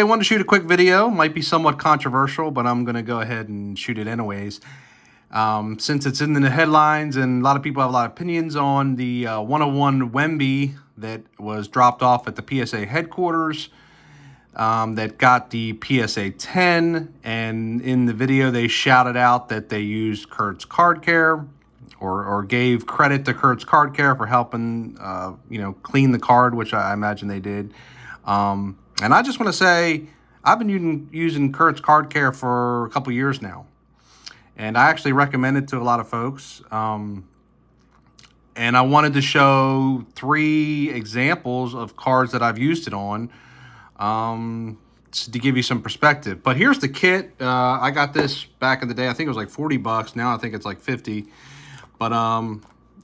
I wanted to shoot a quick video. Might be somewhat controversial, but I'm going to go ahead and shoot it anyways. Since it's in the headlines and a lot of people have a lot of opinions on the 101 Wemby that was dropped off at the PSA headquarters, that got the PSA 10, and in the video they shouted out that they used Kurt's Card Care, or gave credit to Kurt's Card Care for helping clean the card, which I imagine they did. And I just want to say I've been using Kurt's Card Care for a couple years now, and I actually recommend it to a lot of folks. And I wanted to show 3 examples of cards that I've used it on, to give you some perspective. But here's the kit. I got this back in the day. I think it was like $40. Now I think it's like 50. But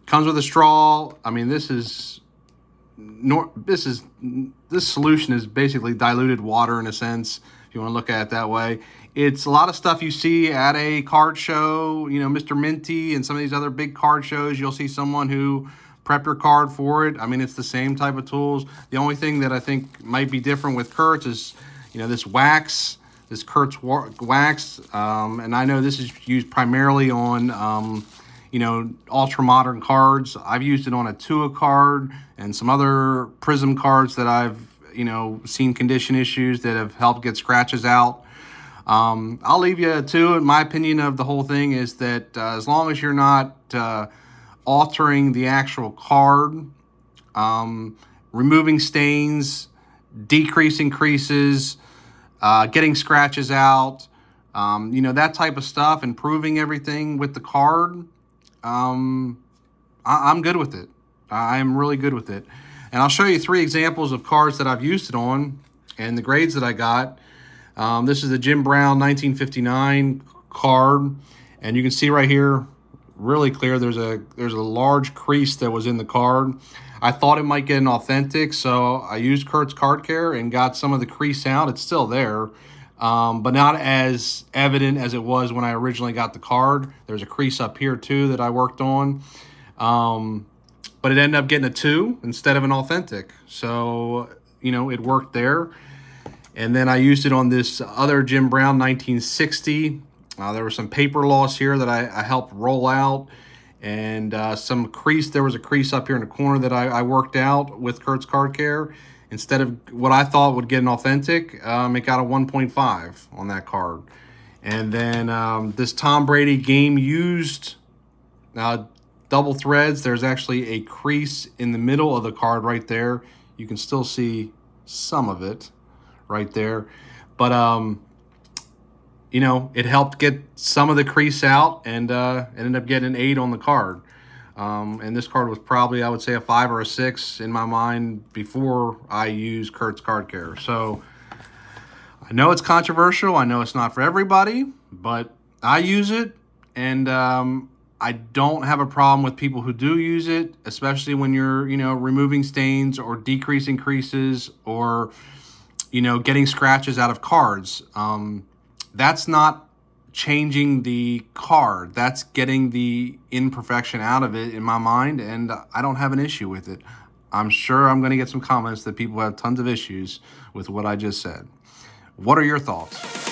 comes with a straw. I mean, this solution is basically diluted water in a sense, if you want to look at it that way. It's a lot of stuff you see at a card show, Mr. Minty and some of these other big card shows. You'll see someone who prepped your card for it. I mean, it's the same type of tools. The only thing that I think might be different with Kurt's is, this wax, this Kurt's wax. And I know this is used primarily on, ultra modern cards. I've used it on a Tua card and some other Prism cards that I've, seen condition issues that have helped get scratches out. I'll leave you too. In my opinion of the whole thing is that as long as you're not altering the actual card, removing stains, decreasing creases, getting scratches out, that type of stuff, improving everything with the card, I'm good with it. I'm really good with it. And I'll show you 3 examples of cards that I've used it on and the grades that I got. This is the Jim Brown 1959 card, and you can see right here really clear there's a large crease that was in the card. I thought it might get an authentic, so I used Kurt's Card Care and got some of the crease out. It's still there, but not as evident as it was when I originally got the card. There's a crease up here too that I worked on, but it ended up getting a 2 instead of an authentic, so it worked there. And then I used it on this other Jim Brown 1960. There was some paper loss here that I helped roll out, and some crease. There was a crease up here in the corner that I worked out with Kurt's Card Care. Instead of what I thought would get an authentic, it got a 1.5 on that card. And then this Tom Brady game used double threads. There's actually a crease in the middle of the card right there. You can still see some of it right there, but it helped get some of the crease out, and it ended up getting an 8 on the card. And this card was probably, I would say, a 5 or a 6 in my mind before I used Kurt's Card Care. So I know it's controversial. I know it's not for everybody, but I use it, and I don't have a problem with people who do use it, especially when you're, removing stains or decreasing creases or, getting scratches out of cards. That's not changing the card. That's getting the imperfection out of it in my mind, and I don't have an issue with it. I'm sure I'm going to get some comments that people have tons of issues with what I just said. What are your thoughts?